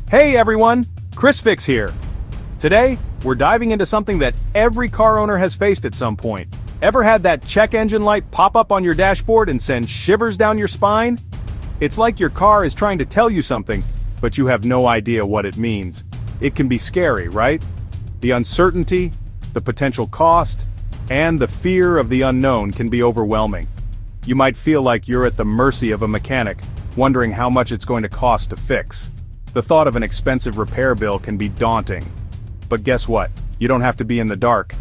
Hey everyone, Chris Fix here. Today, we're diving into something that every car owner has faced at some point. Ever had that check engine light pop up on your dashboard and send shivers down your spine? It's like your car is trying to tell you something, but you have no idea what it means. It can be scary, right? The uncertainty, the potential cost, and the fear of the unknown can be overwhelming. You might feel like you're at the mercy of a mechanic, wondering how much it's going to cost to fix. The thought of an expensive repair bill can be daunting. But guess what? You don't have to be in the dark.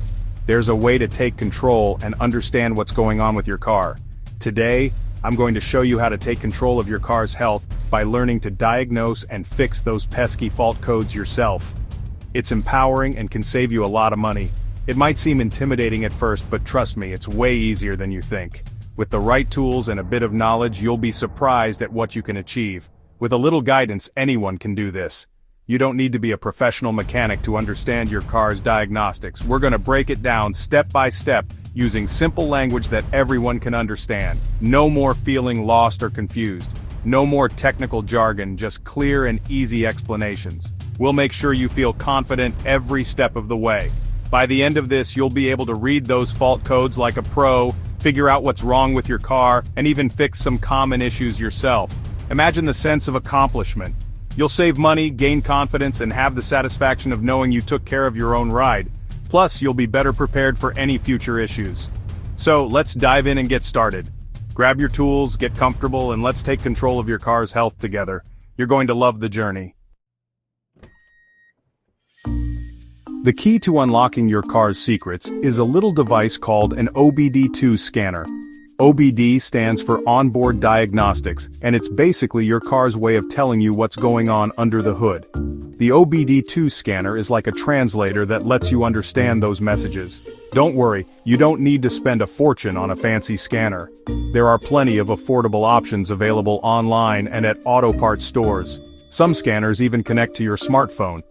There's a way to take control and understand what's going on with your car. Today, I'm going to show you how to take control of your car's health by learning to diagnose and fix those pesky fault codes yourself. It's empowering and can save you a lot of money. It might seem intimidating at first, but trust me, it's way easier than you think. With the right tools and a bit of knowledge, you'll be surprised at what you can achieve. With a little guidance, anyone can do this. You don't need to be a professional mechanic to understand your car's diagnostics. We're going to break it down step by step, using simple language that everyone can understand. No more feeling lost or confused. No more technical jargon, just clear and easy explanations. We'll make sure you feel confident every step of the way. By the end of this, you'll be able to read those fault codes like a pro, figure out what's wrong with your car, and even fix some common issues yourself. Imagine the sense of accomplishment. You'll save money, gain confidence, and have the satisfaction of knowing you took care of your own ride. Plus, you'll be better prepared for any future issues. So, let's dive in and get started. Grab your tools, get comfortable, and let's take control of your car's health together. You're going to love the journey. The key to unlocking your car's secrets is a little device called an OBD2 scanner. OBD stands for Onboard Diagnostics, and it's basically your car's way of telling you what's going on under the hood. The OBD2 scanner is like a translator that lets you understand those messages. Don't worry, you don't need to spend a fortune on a fancy scanner. There are plenty of affordable options available online and at auto parts stores. Some scanners even connect to your smartphone.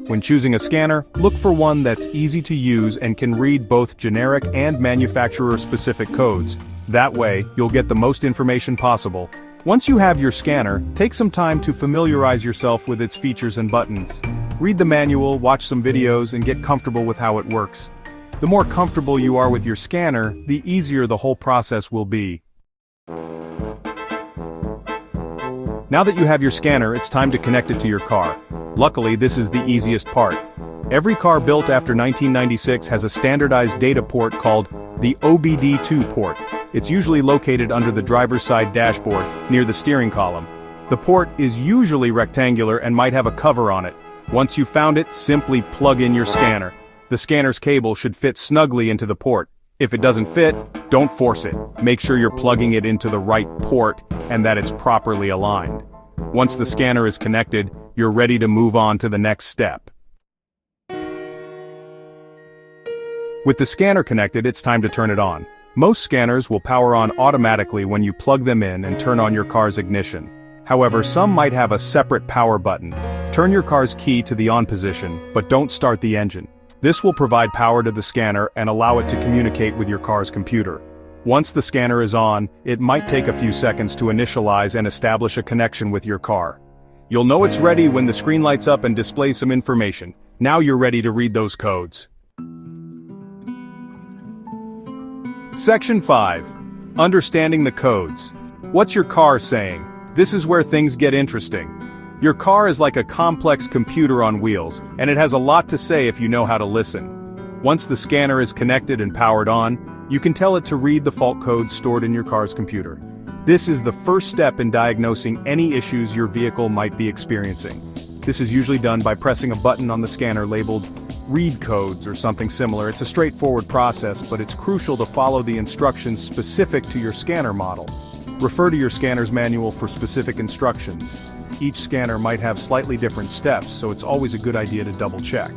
When choosing a scanner, look for one that's easy to use and can read both generic and manufacturer-specific codes. That way, you'll get the most information possible. Once you have your scanner, take some time to familiarize yourself with its features and buttons. Read the manual, watch some videos, and get comfortable with how it works. The more comfortable you are with your scanner, the easier the whole process will be. Now that you have your scanner, it's time to connect it to your car. Luckily, this is the easiest part. Every car built after 1996 has a standardized data port called the OBD2 port. It's usually located under the driver's side dashboard, near the steering column. The port is usually rectangular and might have a cover on it. Once you've found it, simply plug in your scanner. The scanner's cable should fit snugly into the port. If it doesn't fit, don't force it. Make sure you're plugging it into the right port and that it's properly aligned. Once the scanner is connected, you're ready to move on to the next step. With the scanner connected, it's time to turn it on. Most scanners will power on automatically when you plug them in and turn on your car's ignition. However, some might have a separate power button. Turn your car's key to the on position, but don't start the engine. This will provide power to the scanner and allow it to communicate with your car's computer. Once the scanner is on, it might take a few seconds to initialize and establish a connection with your car. You'll know it's ready when the screen lights up and displays some information. Now you're ready to read those codes. Section 5. Understanding the codes. What's your car saying? This is where things get interesting. Your car is like a complex computer on wheels, and it has a lot to say if you know how to listen. Once the scanner is connected and powered on, you can tell it to read the fault codes stored in your car's computer. This is the first step in diagnosing any issues your vehicle might be experiencing. This is usually done by pressing a button on the scanner labeled read codes or something similar. It's a straightforward process, but it's crucial to follow the instructions specific to your scanner model. Refer to your scanner's manual for specific instructions. Each scanner might have slightly different steps, so it's always a good idea to double-check.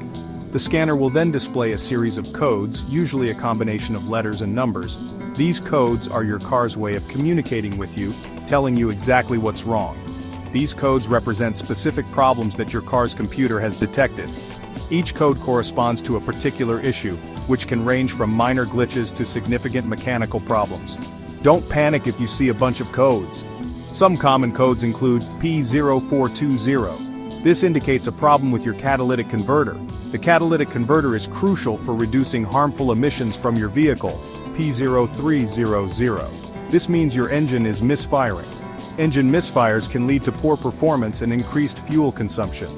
The scanner will then display a series of codes, usually a combination of letters and numbers. These codes are your car's way of communicating with you, telling you exactly what's wrong. These codes represent specific problems that your car's computer has detected. Each code corresponds to a particular issue, which can range from minor glitches to significant mechanical problems. Don't panic if you see a bunch of codes. Some common codes include P0420. This indicates a problem with your catalytic converter. The catalytic converter is crucial for reducing harmful emissions from your vehicle, P0300. This means your engine is misfiring. Engine misfires can lead to poor performance and increased fuel consumption,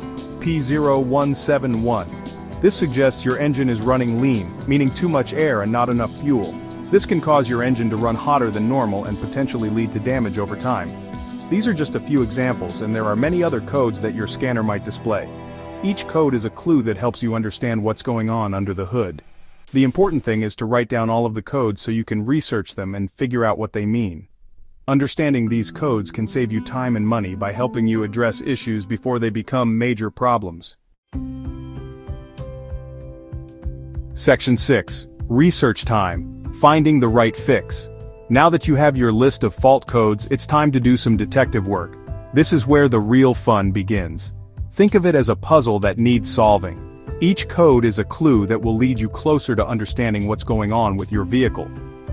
P0171. This suggests your engine is running lean, meaning too much air and not enough fuel. This can cause your engine to run hotter than normal and potentially lead to damage over time. These are just a few examples, and there are many other codes that your scanner might display. Each code is a clue that helps you understand what's going on under the hood. The important thing is to write down all of the codes so you can research them and figure out what they mean. Understanding these codes can save you time and money by helping you address issues before they become major problems. Section 6. Research time. Finding the right fix. Now that you have your list of fault codes, it's time to do some detective work. This is where the real fun begins. Think of it as a puzzle that needs solving. Each code is a clue that will lead you closer to understanding what's going on with your vehicle.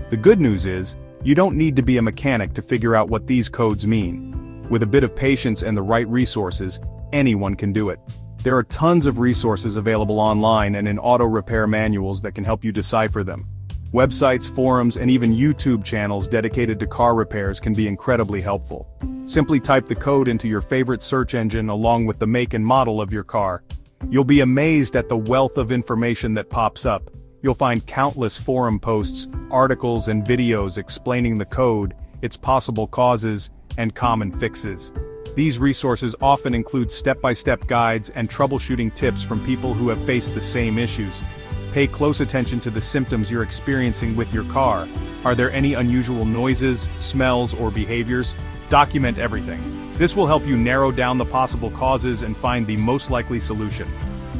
The good news is, you don't need to be a mechanic to figure out what these codes mean. With a bit of patience and the right resources, anyone can do it. There are tons of resources available online and in auto repair manuals that can help you decipher them. Websites, forums, and even YouTube channels dedicated to car repairs can be incredibly helpful. Simply type the code into your favorite search engine along with the make and model of your car. You'll be amazed at the wealth of information that pops up. You'll find countless forum posts, articles, and videos explaining the code, its possible causes, and common fixes. These resources often include step-by-step guides and troubleshooting tips from people who have faced the same issues. Pay close attention to the symptoms you're experiencing with your car. Are there any unusual noises, smells, or behaviors? Document everything. This will help you narrow down the possible causes and find the most likely solution.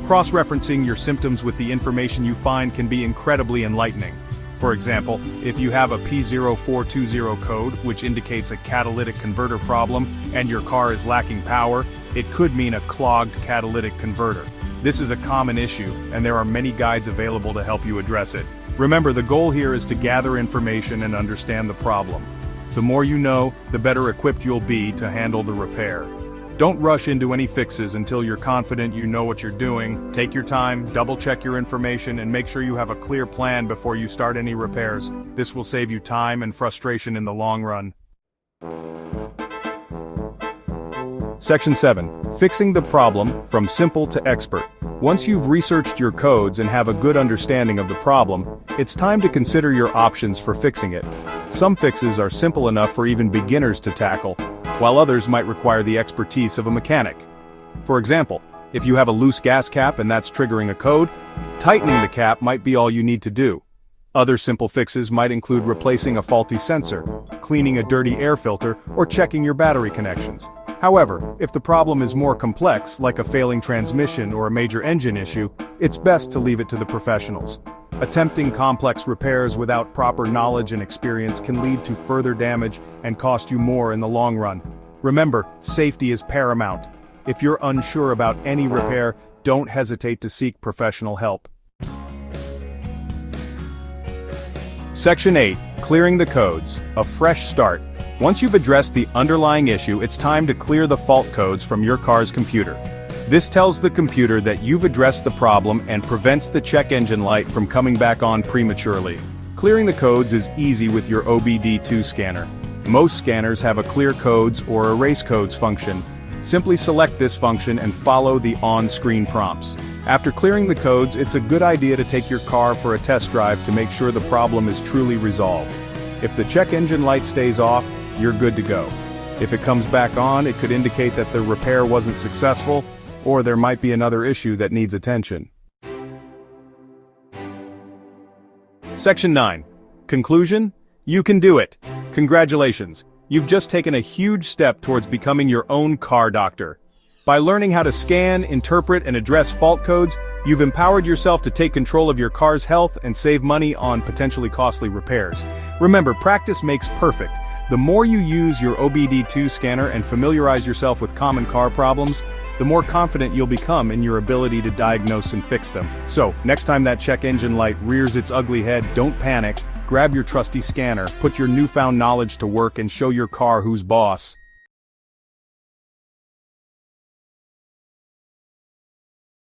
Cross-referencing your symptoms with the information you find can be incredibly enlightening. For example, if you have a P0420 code, which indicates a catalytic converter problem, and your car is lacking power, it could mean a clogged catalytic converter. This is a common issue, and there are many guides available to help you address it. Remember, the goal here is to gather information and understand the problem. The more you know, the better equipped you'll be to handle the repair. Don't rush into any fixes until you're confident you know what you're doing. Take your time, double-check your information, and make sure you have a clear plan before you start any repairs. This will save you time and frustration in the long run. Section 7. Fixing the problem from simple to expert. Once you've researched your codes and have a good understanding of the problem, it's time to consider your options for fixing it. Some fixes are simple enough for even beginners to tackle, while others might require the expertise of a mechanic. For example, if you have a loose gas cap and that's triggering a code, tightening the cap might be all you need to do. Other simple fixes might include replacing a faulty sensor, cleaning a dirty air filter, or checking your battery connections. However, if the problem is more complex, like a failing transmission or a major engine issue, it's best to leave it to the professionals. Attempting complex repairs without proper knowledge and experience can lead to further damage and cost you more in the long run. Remember, safety is paramount. If you're unsure about any repair, don't hesitate to seek professional help. Section 8. Clearing the codes. A fresh start. Once you've addressed the underlying issue, it's time to clear the fault codes from your car's computer. This tells the computer that you've addressed the problem and prevents the check engine light from coming back on prematurely. Clearing the codes is easy with your OBD2 scanner. Most scanners have a clear codes or erase codes function. Simply select this function and follow the on-screen prompts. After clearing the codes, it's a good idea to take your car for a test drive to make sure the problem is truly resolved. If the check engine light stays off, you're good to go. If it comes back on, it could indicate that the repair wasn't successful, or there might be another issue that needs attention. Section 9. Conclusion? You can do it. Congratulations. You've just taken a huge step towards becoming your own car doctor. By learning how to scan, interpret, and address fault codes, you've empowered yourself to take control of your car's health and save money on potentially costly repairs. Remember, practice makes perfect. The more you use your OBD2 scanner and familiarize yourself with common car problems, the more confident you'll become in your ability to diagnose and fix them. So, next time that check engine light rears its ugly head, don't panic. Grab your trusty scanner, put your newfound knowledge to work, and show your car who's boss.